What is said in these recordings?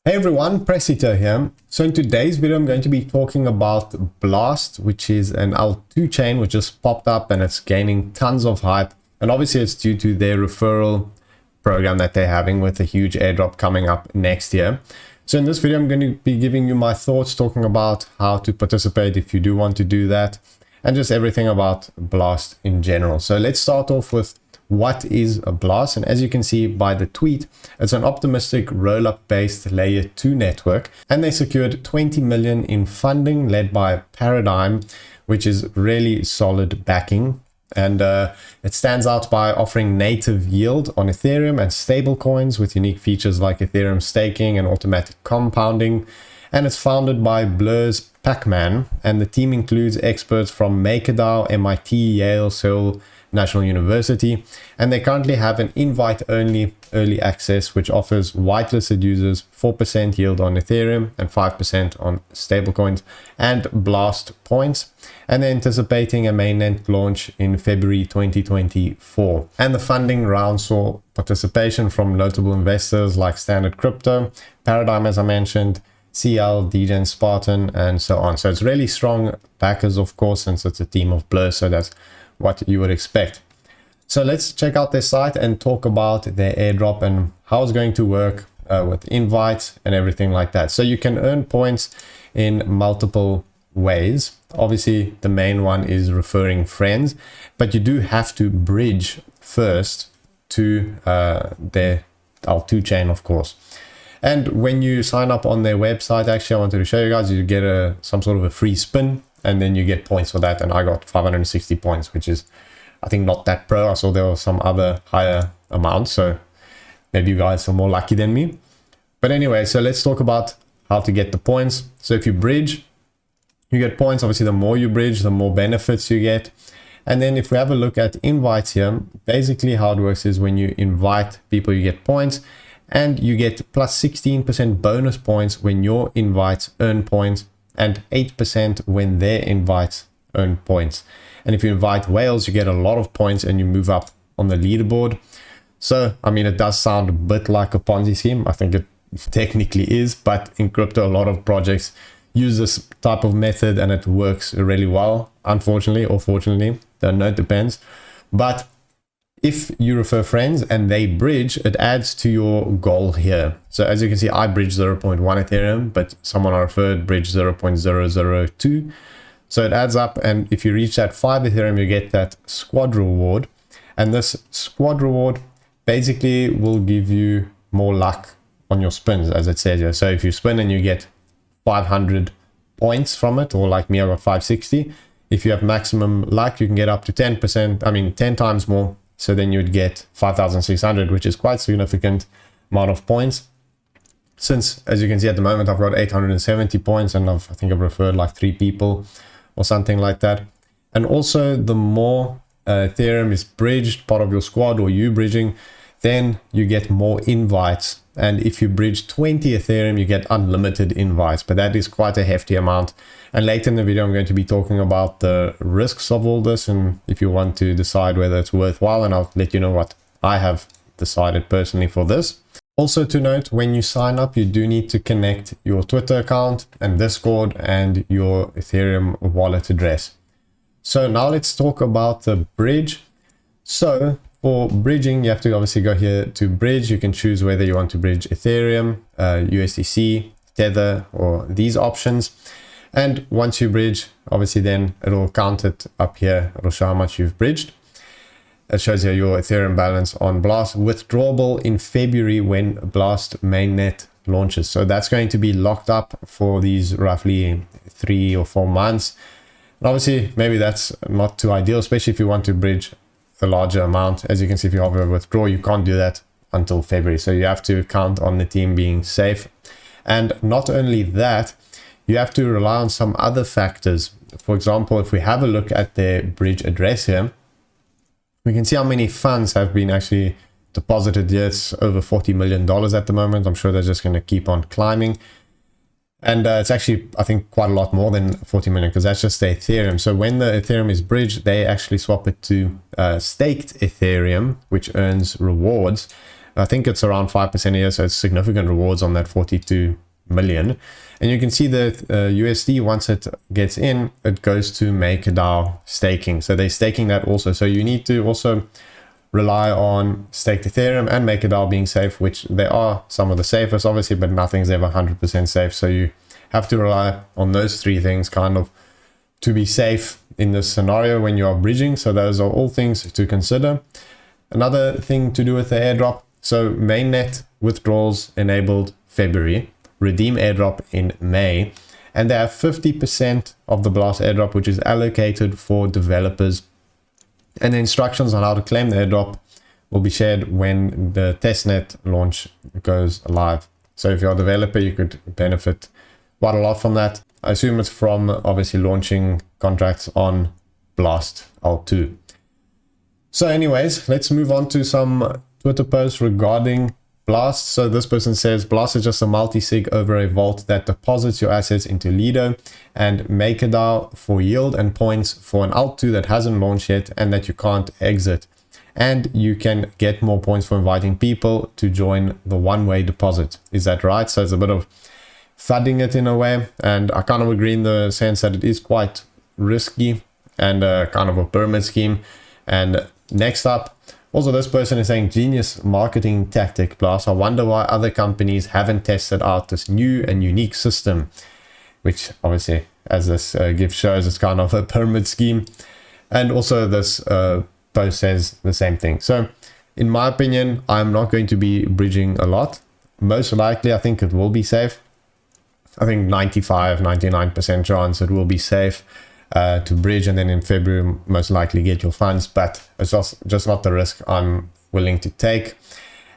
Hey everyone, Pressito here. So in today's video, I'm going to be talking about Blast, which is an L2 chain which just popped up and it's gaining tons of hype. And obviously it's due to their referral program that they're having with a huge airdrop coming up next year. So in this video, I'm going to be giving you my thoughts, talking about how to participate if you do want to do that, and just everything about Blast in general. So let's start off with what is a Blast. And as you can see by the tweet, it's an optimistic rollup based layer 2 network, and they secured 20 million in funding led by Paradigm, which is really solid backing. And it stands out by offering native yield on Ethereum and stable coins with unique features like Ethereum staking and automatic compounding. And it's founded by Blur's Pac-Man, and the team includes experts from MakerDAO, MIT, Yale, Seoul National University, and they currently have an invite-only early access which offers whitelisted users 4% yield on Ethereum and 5% on stablecoins and Blast points, and they're anticipating a mainnet launch in February 2024. And the funding round saw participation from notable investors like Standard Crypto, Paradigm, as I mentioned, CL, DGen, Spartan, and so on. So it's really strong backers, of course, since it's a team of Blur, so that's what you would expect. So let's check out their site and talk about their airdrop and how it's going to work with invites and everything like that. So you can earn points in multiple ways. Obviously, the main one is referring friends, but you do have to bridge first to their L2 chain, of course. And when you sign up on their website, actually, I wanted to show you guys, you get some sort of a free spin, and then you get points for that. And I got 560 points, which is, I think, not that pro. I saw there were some other higher amounts, so maybe you guys are more lucky than me. But anyway, so let's talk about how to get the points. So if you bridge, you get points. Obviously, the more you bridge, the more benefits you get. And then if we have a look at invites here, basically how it works is when you invite people, you get points, and you get plus 16% bonus points when your invites earn points, and 8% when their invites earn points. And if you invite whales, you get a lot of points and you move up on the leaderboard. So, I mean, it does sound a bit like a Ponzi scheme. I think it technically is, but in crypto, a lot of projects use this type of method and it works really well, unfortunately or fortunately. Don't know, it depends. But if you refer friends and they bridge, it adds to your goal here. So as you can see, I bridged 0.1 Ethereum, but someone I referred bridged 0.002. So it adds up, and if you reach that 5 Ethereum, you get that squad reward. And this squad reward basically will give you more luck on your spins, as it says here. So if you spin and you get 500 points from it, or like me, I got 560. If you have maximum luck, you can get up to 10 times more. So then you'd get 5,600, which is quite significant amount of points. Since, as you can see at the moment, I've got 870 points, and I think I've referred like 3 people or something like that. And also, the more Ethereum is bridged, part of your squad or you bridging, then you get more invites. And if you bridge 20 Ethereum, you get unlimited invites, but that is quite a hefty amount. And later in the video, I'm going to be talking about the risks of all this, and if you want to decide whether it's worthwhile, and I'll let you know what I have decided personally for this. Also to note, when you sign up, you do need to connect your Twitter account and Discord and your Ethereum wallet address. So now let's talk about the bridge. So for bridging, you have to obviously go here to bridge. You can choose whether you want to bridge Ethereum, USDC, Tether, or these options. And once you bridge, obviously then it'll count it up here. It'll show how much you've bridged. It shows you your Ethereum balance on Blast, withdrawable in February when Blast mainnet launches. So that's going to be locked up for these roughly 3 or 4 months. And obviously, maybe that's not too ideal, especially if you want to bridge a larger amount. As you can see, if you hover withdraw, you can't do that until February. So you have to count on the team being safe. And not only that, you have to rely on some other factors. For example, if we have a look at their bridge address here, we can see how many funds have been actually deposited here. It's over $40 million at the moment. I'm sure they're just going to keep on climbing. And it's actually, I think, quite a lot more than 40 million, because that's just the Ethereum. So when the Ethereum is bridged, they actually swap it to staked Ethereum, which earns rewards. I think it's around 5% a year, so it's significant rewards on that 42 million. And you can see that USD, once it gets in, it goes to MakerDAO staking. So they're staking that also. So you need to also rely on staked Ethereum and MakerDAO being safe, which they are some of the safest, obviously, but nothing's ever 100% safe. So you have to rely on those three things kind of to be safe in this scenario when you are bridging. So those are all things to consider. Another thing to do with the airdrop. So mainnet withdrawals enabled February, redeem airdrop in May, and they have 50% of the Blast airdrop, which is allocated for developers. And the instructions on how to claim the airdrop will be shared when the testnet launch goes live. So if you're a developer, you could benefit quite a lot from that. I assume it's from obviously launching contracts on Blast L2. So anyways, let's move on to some Twitter posts regarding Blast. So this person says, Blast is just a multi-sig over a vault that deposits your assets into Lido and MakerDAO for yield and points for an L2 that hasn't launched yet and that you can't exit. And you can get more points for inviting people to join the one-way deposit. Is that right? So it's a bit of thudding it in a way. And I kind of agree in the sense that it is quite risky and kind of a pyramid scheme. And next up, also this person is saying, genius marketing tactic, Blast. I wonder why other companies haven't tested out this new and unique system, which obviously, as this gift shows, it's kind of a pyramid scheme. And also this post says the same thing. So in my opinion, I'm not going to be bridging a lot. Most likely, I think it will be safe. I think 99% chance it will be safe to bridge, and then in February most likely get your funds, but it's just not the risk I'm willing to take.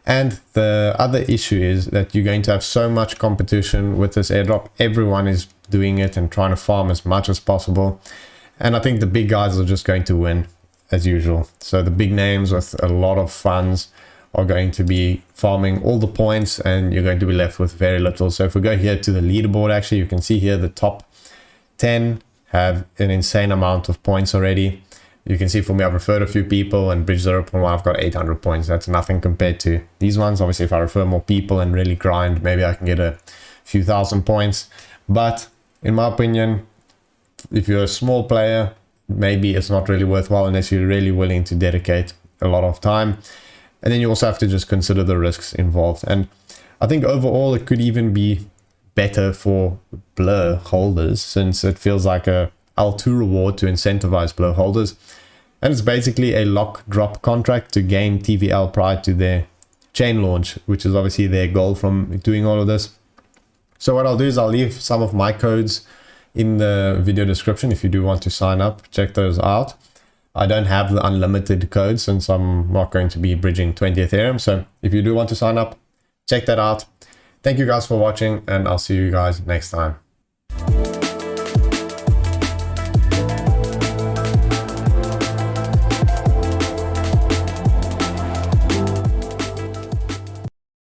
And the other issue is that you're going to have so much competition with this airdrop. Everyone is doing it and trying to farm as much as possible, and I think the big guys are just going to win as usual. So the big names with a lot of funds are going to be farming all the points, and you're going to be left with very little. So if we go here to the leaderboard, actually you can see here the top 10 have an insane amount of points already. You can see for me, I've referred a few people, and bridge 0.1, I've got 800 points. That's nothing compared to these ones. Obviously, if I refer more people and really grind, maybe I can get a few thousand points. But in my opinion, if you're a small player, maybe it's not really worthwhile unless you're really willing to dedicate a lot of time. And then you also have to just consider the risks involved. And I think overall, it could even be better for Blur holders, since it feels like a L2 reward to incentivize Blur holders. And it's basically a lock drop contract to gain TVL prior to their chain launch, which is obviously their goal from doing all of this. So what I'll do is I'll leave some of my codes in the video description. If you do want to sign up, check those out. I don't have the unlimited code since I'm not going to be bridging 20 Ethereum. So if you do want to sign up, check that out. Thank you guys for watching, and I'll see you guys next time.